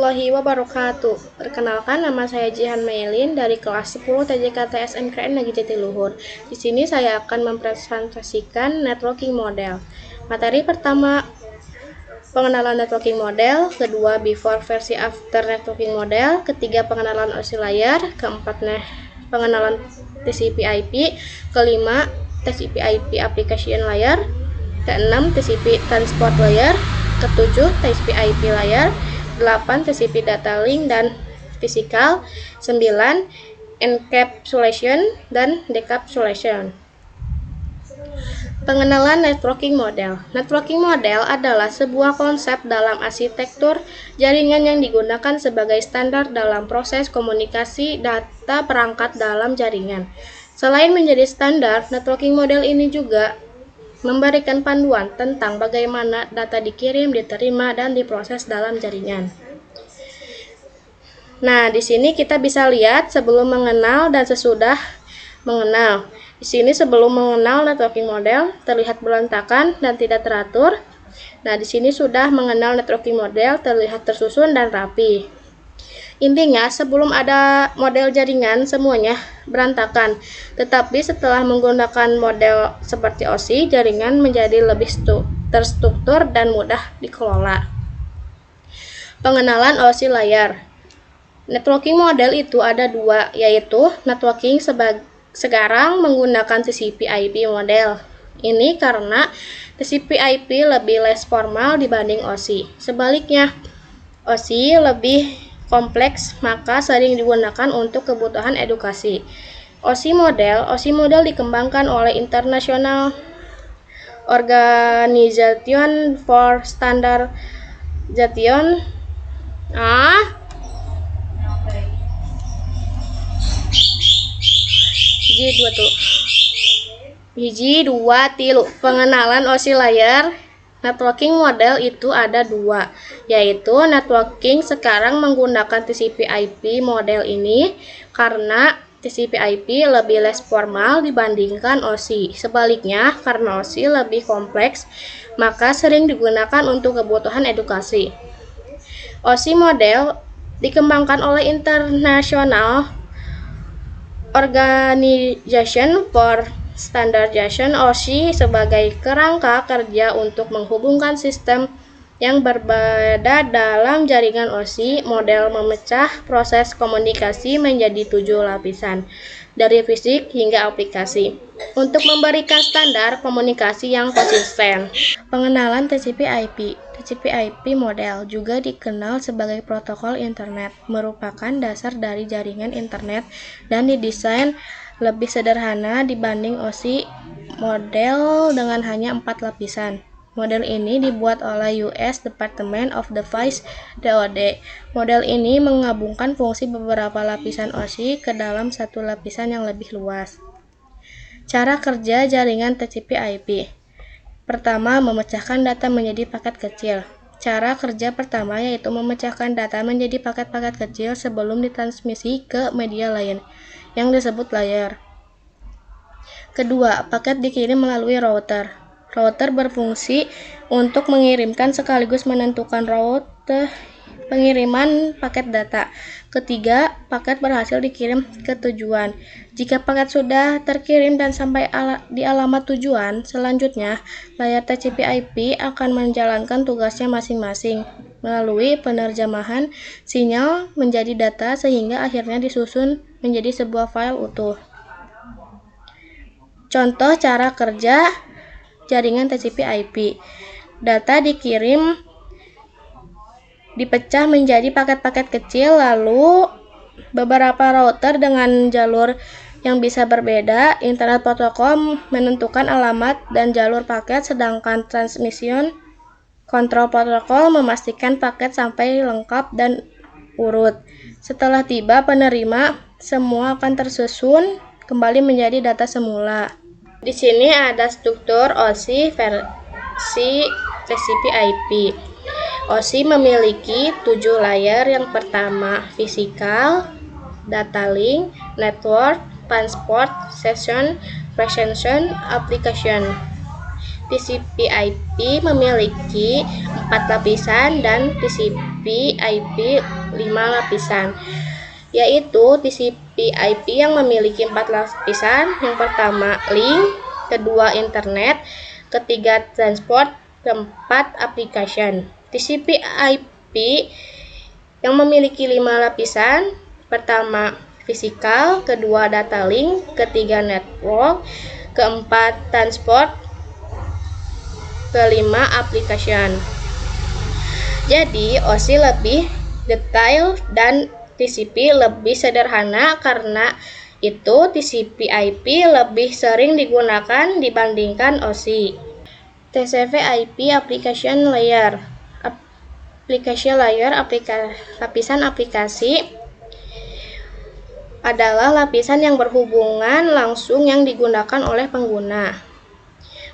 warahmatullahi wabarakatuh. Perkenalkan, nama saya Jihan Mailin dari kelas 10 TJKT SMKN Negeri Jatiluhur. Di sini saya akan mempresentasikan networking model. Materi pertama, pengenalan networking model, kedua before versi after networking model, ketiga pengenalan OSI layar, keempat pengenalan TCP/IP, kelima TCP/IP application layer, keenam TCP transport layer, ketujuh TCP/IP layar, 8 TCP data link dan physical, 9 encapsulation dan decapsulation. Pengenalan networking model. Networking model adalah sebuah konsep dalam arsitektur jaringan yang digunakan sebagai standar dalam proses komunikasi data perangkat dalam jaringan. Selain menjadi standar, networking model ini juga memberikan panduan tentang bagaimana data dikirim, diterima, dan diproses dalam jaringan. Nah, di sini kita bisa lihat sebelum mengenal dan sesudah mengenal. Di sini sebelum mengenal networking model terlihat berantakan dan tidak teratur. Nah, di sini sudah mengenal networking model terlihat tersusun dan rapi. Intinya, sebelum ada model jaringan, semuanya berantakan. Tetapi setelah menggunakan model seperti OSI, jaringan menjadi lebih terstruktur dan mudah dikelola. Pengenalan OSI layar. Networking model itu ada dua, yaitu networking sekarang menggunakan TCP/IP model. Ini karena TCP/IP lebih less formal dibanding OSI. Sebaliknya, OSI lebih kompleks, maka sering digunakan untuk kebutuhan edukasi. OSI model dikembangkan oleh International Organization for Standardization Pengenalan OSI layar. Networking model itu ada dua, yaitu networking sekarang menggunakan TCP/IP model ini karena TCP/IP lebih less formal dibandingkan OSI. Sebaliknya, karena OSI lebih kompleks, maka sering digunakan untuk kebutuhan edukasi. OSI model dikembangkan oleh International Organization for Standardization OSI sebagai kerangka kerja untuk menghubungkan sistem yang berbeda dalam jaringan OSI. Model memecah proses komunikasi menjadi 7 lapisan, dari fisik hingga aplikasi, untuk memberikan standar komunikasi yang konsisten. Pengenalan TCP/IP. TCP/IP model juga dikenal sebagai protokol internet, merupakan dasar dari jaringan internet dan didesain lebih sederhana dibanding OSI model dengan hanya 4 lapisan. Model ini dibuat oleh US Department of Defense (DoD). Model ini menggabungkan fungsi beberapa lapisan OSI ke dalam satu lapisan yang lebih luas. Cara kerja jaringan TCP/IP. Pertama, memecahkan data menjadi paket kecil. Cara kerja pertama yaitu memecahkan data menjadi paket-paket kecil sebelum ditransmisi ke media lain, yang disebut layer. Kedua, paket dikirim melalui router. Router berfungsi untuk mengirimkan sekaligus menentukan route pengiriman paket data. Ketiga, paket berhasil dikirim ke tujuan. Jika paket sudah terkirim dan sampai di alamat tujuan, selanjutnya layar TCP/IP akan menjalankan tugasnya masing-masing melalui penerjemahan sinyal menjadi data sehingga akhirnya disusun menjadi sebuah file utuh. Contoh cara kerja jaringan TCP/IP. Data dikirim dipecah menjadi paket-paket kecil, lalu beberapa router dengan jalur yang bisa berbeda. Internet protokol menentukan alamat dan jalur paket, sedangkan transmission control protocol memastikan paket sampai lengkap dan urut. Setelah tiba penerima, semua akan tersusun kembali menjadi data semula. Di sini ada struktur OSI versi TCP/IP. OSI memiliki 7 layer. Yang pertama, physical, data link, network, transport, session, presentation, application. TCP/IP memiliki 4 lapisan dan TCP/IP 5 lapisan, yaitu TCP/IP yang memiliki 4 lapisan. Yang pertama link, kedua internet, ketiga transport, keempat application. TCP/IP yang memiliki 5 lapisan, pertama physical, kedua data link, ketiga network, keempat transport, kelima application. Jadi OSI lebih detail dan TCP lebih sederhana, karena itu TCP/IP lebih sering digunakan dibandingkan OSI. TCP/IP Application Layer. Application Layer lapisan aplikasi adalah lapisan yang berhubungan langsung yang digunakan oleh pengguna,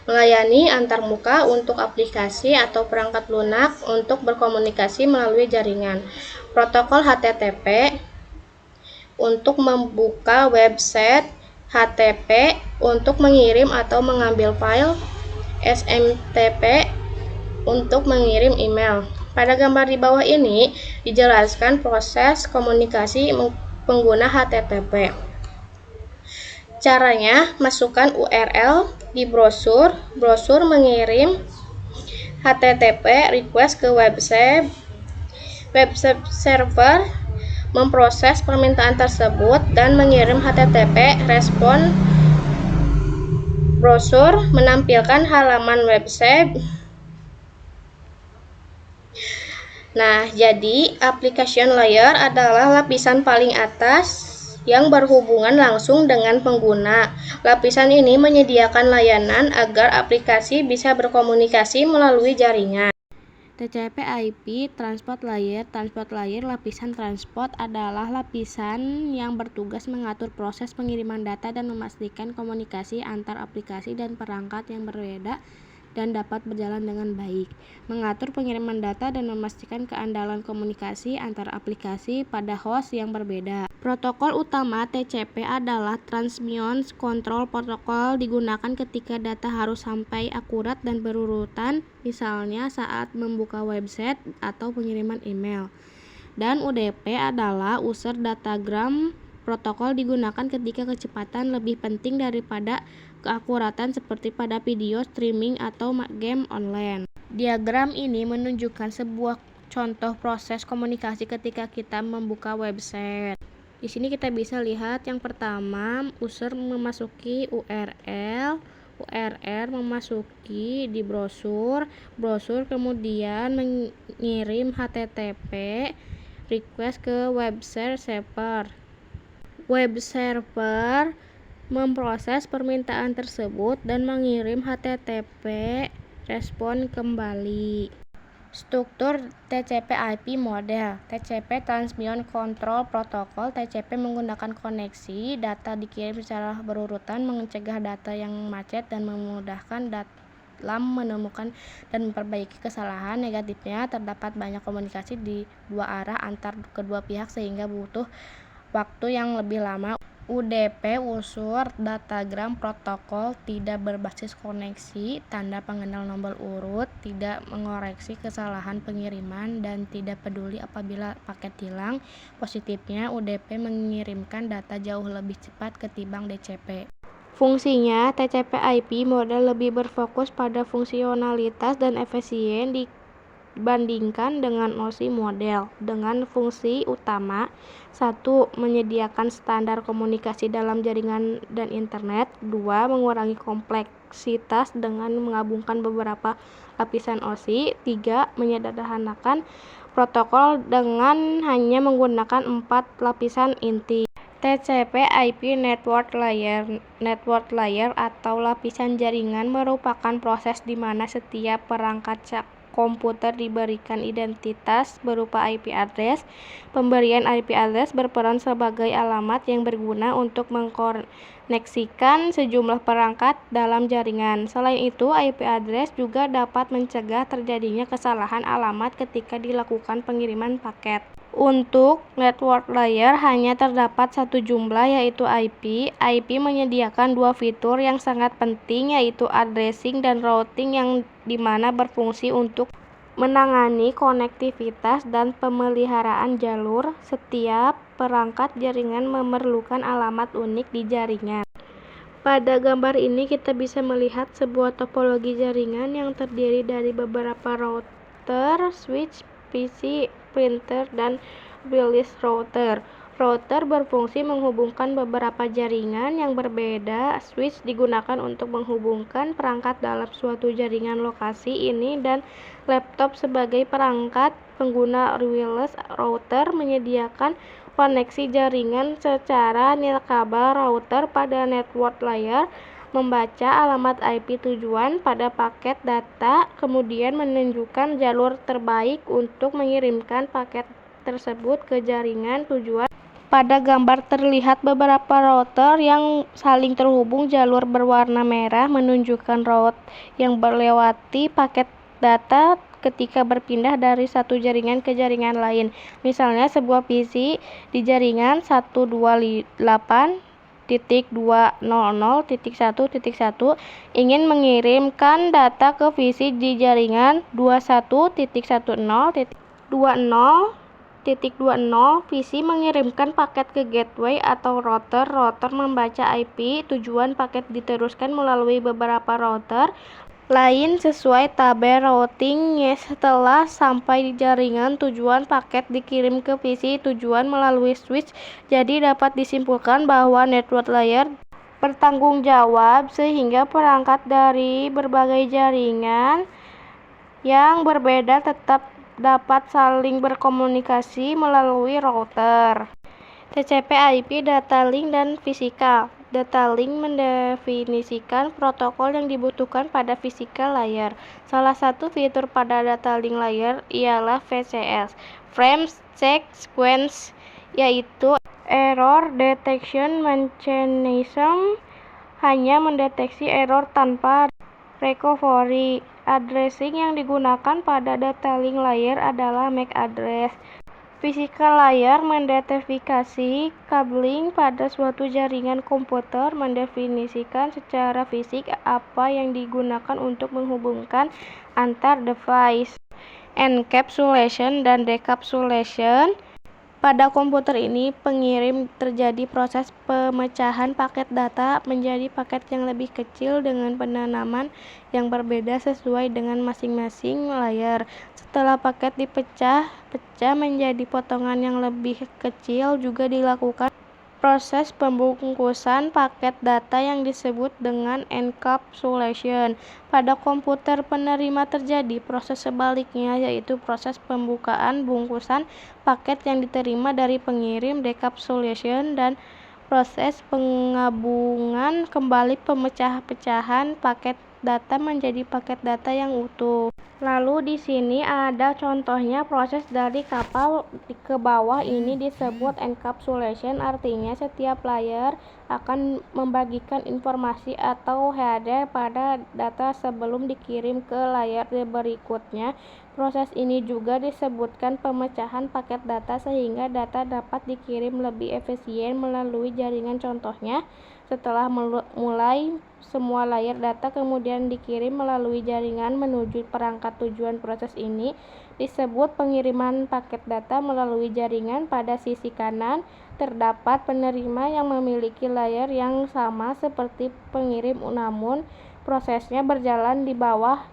melayani antarmuka untuk aplikasi atau perangkat lunak untuk berkomunikasi melalui jaringan. Protokol HTTP untuk membuka website, HTTP untuk mengirim atau mengambil file, SMTP untuk mengirim email. Pada gambar di bawah ini dijelaskan proses komunikasi pengguna HTTP. Caranya, masukkan URL di brosur. Brosur mengirim HTTP request ke website. Website server memproses permintaan tersebut dan mengirim HTTP respon. Brosur menampilkan halaman website. Nah, jadi application layer adalah lapisan paling atas yang berhubungan langsung dengan pengguna. Lapisan ini menyediakan layanan agar aplikasi bisa berkomunikasi melalui jaringan. TCP/IP Transport Layer. Transport Layer lapisan transport adalah lapisan yang bertugas mengatur proses pengiriman data dan memastikan komunikasi antar aplikasi dan perangkat yang berbeda dan dapat berjalan dengan baik, mengatur pengiriman data dan memastikan keandalan komunikasi antar aplikasi pada host yang berbeda. Protokol utama TCP adalah Transmission Control Protocol, digunakan ketika data harus sampai akurat dan berurutan, misalnya saat membuka website atau pengiriman email. Dan UDP adalah User Datagram Protokol, digunakan ketika kecepatan lebih penting daripada keakuratan, seperti pada video streaming atau game online. Diagram ini menunjukkan sebuah contoh proses komunikasi ketika kita membuka website. Di sini kita bisa lihat yang pertama, user memasuki URL memasuki di brosur kemudian mengirim HTTP request ke web server. Web server memproses permintaan tersebut dan mengirim HTTP respon kembali. Struktur TCP/IP model. TCP Transmission Control Protocol. TCP menggunakan koneksi, data dikirim secara berurutan, mencegah data yang macet dan memudahkan dalam menemukan dan memperbaiki kesalahan. Negatifnya, terdapat banyak komunikasi di dua arah antar kedua pihak sehingga butuh waktu yang lebih lama. UDP User Datagram Protokol tidak berbasis koneksi, tanda pengenal nomor urut, tidak mengoreksi kesalahan pengiriman, dan tidak peduli apabila paket hilang. Positifnya, UDP mengirimkan data jauh lebih cepat ketimbang DCP. Fungsinya, TCP/IP model lebih berfokus pada fungsionalitas dan efisien dibandingkan dengan OSI model, dengan fungsi utama: 1. Menyediakan standar komunikasi dalam jaringan dan internet. 2. Mengurangi kompleksitas dengan menggabungkan beberapa lapisan OSI. 3. Menyederhanakan protokol dengan hanya menggunakan 4 lapisan inti. TCP/IP Network Layer. Network Layer atau lapisan jaringan merupakan proses di mana setiap perangkat komputer diberikan identitas berupa IP address. Pemberian IP address berperan sebagai alamat yang berguna untuk mengkoneksikan sejumlah perangkat dalam jaringan. Selain itu, IP address juga dapat mencegah terjadinya kesalahan alamat ketika dilakukan pengiriman paket. Untuk network layer hanya terdapat satu jumlah, yaitu IP. IP menyediakan dua fitur yang sangat penting, yaitu addressing dan routing, yang dimana berfungsi untuk menangani konektivitas dan pemeliharaan jalur. Setiap perangkat jaringan memerlukan alamat unik di jaringan. Pada gambar ini kita bisa melihat sebuah topologi jaringan yang terdiri dari beberapa router, switch, PC, printer, dan release router. Router berfungsi menghubungkan beberapa jaringan yang berbeda. Switch digunakan untuk menghubungkan perangkat dalam suatu jaringan lokasi ini, dan laptop sebagai perangkat pengguna. Wireless router menyediakan koneksi jaringan secara nirkabel. Router pada network layer membaca alamat IP tujuan pada paket data, kemudian menunjukkan jalur terbaik untuk mengirimkan paket tersebut ke jaringan tujuan. Pada gambar terlihat beberapa router yang saling terhubung. Jalur berwarna merah menunjukkan route yang melewati paket data ketika berpindah dari satu jaringan ke jaringan lain. Misalnya sebuah PC di jaringan 128.200.1.1 ingin mengirimkan data ke PC di jaringan 21.10.20. PC mengirimkan paket ke gateway atau router. Router membaca IP tujuan. Paket diteruskan melalui beberapa router lain sesuai tabel routing. Setelah sampai di jaringan tujuan, paket dikirim ke PC tujuan melalui switch. Jadi dapat disimpulkan bahwa network layer bertanggung jawab sehingga perangkat dari berbagai jaringan yang berbeda tetap dapat saling berkomunikasi melalui router. TCP/IP, data link, dan fisikal. Data link mendefinisikan protokol yang dibutuhkan pada physical layer. Salah satu fitur pada data link layer ialah VCS, Frame Check Sequence, yaitu Error Detection Mechanism, hanya mendeteksi error tanpa recovery. Addressing yang digunakan pada data link layer adalah MAC address. Physical layer mendetifikasi cabling pada suatu jaringan komputer, mendefinisikan secara fisik apa yang digunakan untuk menghubungkan antar device. Encapsulation dan decapsulation. Pada komputer ini, pengirim terjadi proses pemecahan paket data menjadi paket yang lebih kecil dengan penanaman yang berbeda sesuai dengan masing-masing layer. Setelah paket dipecah menjadi potongan yang lebih kecil, juga dilakukan proses pembungkusan paket data yang disebut dengan encapsulation. Pada komputer penerima terjadi proses sebaliknya, yaitu proses pembukaan bungkusan paket yang diterima dari pengirim, decapsulation, dan proses penggabungan kembali pemecah-pecahan paket data menjadi paket data yang utuh. Lalu di sini ada contohnya. Proses dari kapal ke bawah ini disebut encapsulation, artinya setiap layer akan membagikan informasi atau header pada data sebelum dikirim ke layer berikutnya. Proses ini juga disebutkan pemecahan paket data sehingga data dapat dikirim lebih efisien melalui jaringan. Contohnya, setelah mulai semua layer data kemudian dikirim melalui jaringan menuju perangkat tujuan. Proses ini disebut pengiriman paket data melalui jaringan. Pada sisi kanan terdapat penerima yang memiliki layer yang sama seperti pengirim, namun prosesnya berjalan di bawah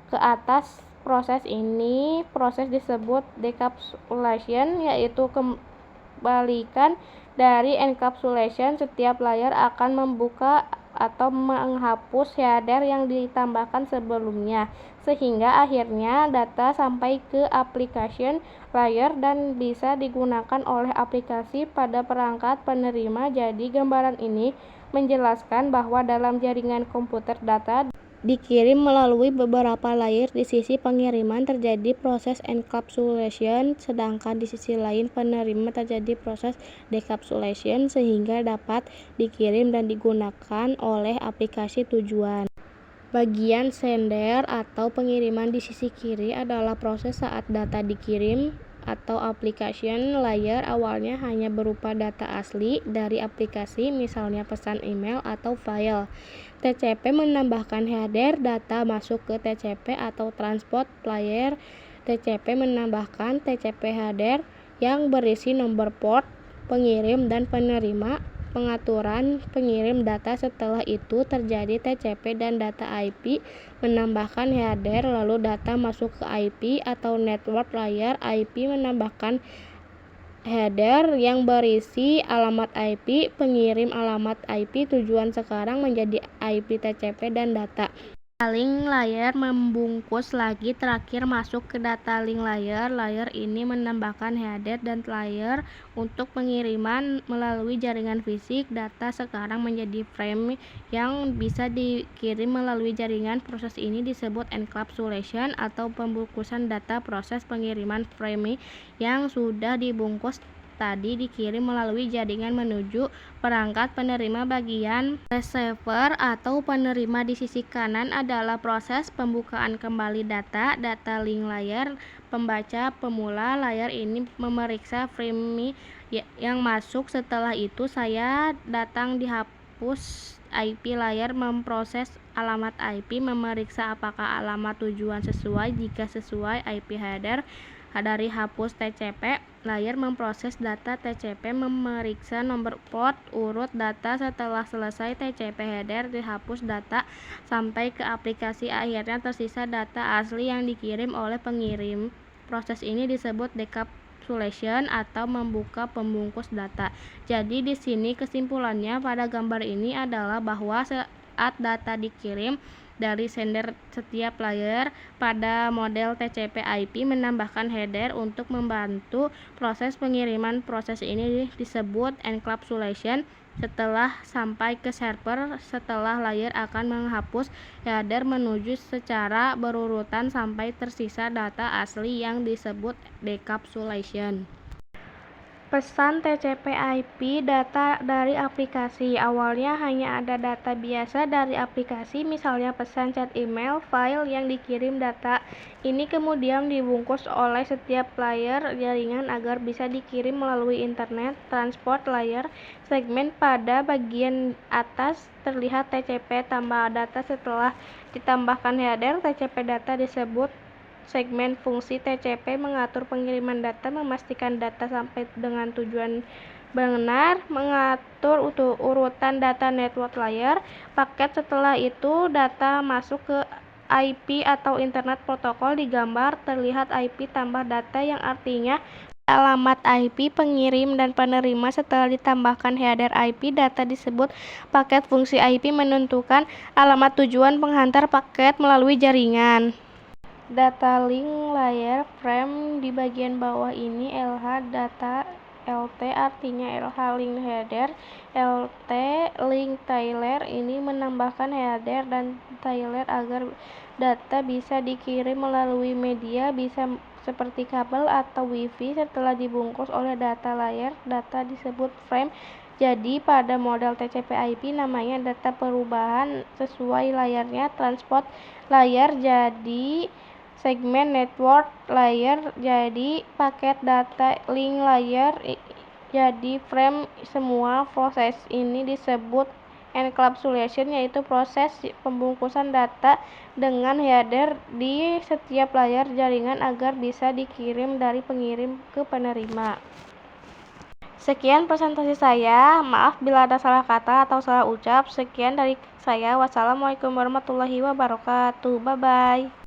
ke atas. Proses disebut decapsulation, yaitu kebalikan dari encapsulation. Setiap layer akan membuka atau menghapus header yang ditambahkan sebelumnya, sehingga akhirnya data sampai ke application layer dan bisa digunakan oleh aplikasi pada perangkat penerima. Jadi gambaran ini menjelaskan bahwa dalam jaringan komputer data dikirim melalui beberapa layer. Di sisi pengiriman terjadi proses encapsulation, sedangkan di sisi lain penerima terjadi proses decapsulation sehingga dapat dikirim dan digunakan oleh aplikasi tujuan. Bagian sender atau pengiriman di sisi kiri adalah proses saat data dikirim atau application layer awalnya hanya berupa data asli dari aplikasi, misalnya pesan email atau file. TCP menambahkan header data masuk ke TCP atau transport layer. TCP menambahkan TCP header yang berisi nomor port pengirim dan penerima, pengaturan pengirim data. Setelah itu terjadi TCP dan data IP menambahkan header, lalu data masuk ke IP atau network layer. IP menambahkan header yang berisi alamat IP pengirim, alamat IP tujuan. Sekarang menjadi IP TCP dan data. Link layer membungkus lagi terakhir masuk ke data link layer. Layer ini menambahkan header dan layer untuk pengiriman melalui jaringan fisik. Data sekarang menjadi frame yang bisa dikirim melalui jaringan. Proses ini disebut encapsulation atau pembungkusan data. Proses pengiriman frame yang sudah dibungkus tadi dikirim melalui jaringan menuju perangkat penerima. Bagian receiver atau penerima di sisi kanan adalah proses pembukaan kembali data. Data link layer pembaca pemula. Layer ini memeriksa frame yang masuk. Setelah itu saya datang dihapus. IP layer memproses alamat IP, memeriksa apakah alamat tujuan sesuai. Jika sesuai, IP header dari hapus. TCP layer memproses data TCP, memeriksa nomor port urut data. Setelah selesai TCP header dihapus data sampai ke aplikasi. Akhirnya tersisa data asli yang dikirim oleh pengirim. Proses ini disebut decapsulation atau membuka pembungkus data. Jadi di sini kesimpulannya pada gambar ini adalah bahwa saat data dikirim dari sender, setiap layer pada model TCP IP menambahkan header untuk membantu proses pengiriman. Proses ini disebut encapsulation. Setelah sampai ke server, setelah layer akan menghapus header menuju secara berurutan sampai tersisa data asli yang disebut decapsulation. Pesan TCP IP data dari aplikasi. Awalnya hanya ada data biasa dari aplikasi, misalnya pesan chat email, file yang dikirim. Data ini kemudian dibungkus oleh setiap layer jaringan agar bisa dikirim melalui internet. Transport layer segmen pada bagian atas terlihat TCP tambah data. Setelah ditambahkan header TCP data disebut segmen. Fungsi TCP mengatur pengiriman data, memastikan data sampai dengan tujuan benar, mengatur urutan data. Network layer paket. Setelah itu data masuk ke IP atau internet protokol. Di gambar terlihat IP tambah data yang artinya alamat IP pengirim dan penerima. Setelah ditambahkan header IP data disebut paket. Fungsi IP menentukan alamat tujuan penghantar paket melalui jaringan. Data link layer frame di bagian bawah ini LH data. LT artinya LH link header. LT link trailer ini menambahkan header dan trailer agar data bisa dikirim melalui media, bisa seperti kabel atau wifi. Setelah dibungkus oleh data layer, data disebut frame. Jadi pada model TCP IP namanya data perubahan sesuai layarnya. Transport layer jadi segmen. Network layer jadi paket. Data link layer jadi frame. Semua proses ini disebut encapsulation, yaitu proses pembungkusan data dengan header di setiap layar jaringan agar bisa dikirim dari pengirim ke penerima. Sekian presentasi saya. Maaf bila ada salah kata atau salah ucap. Sekian dari saya. Wassalamualaikum warahmatullahi wabarakatuh. Bye bye.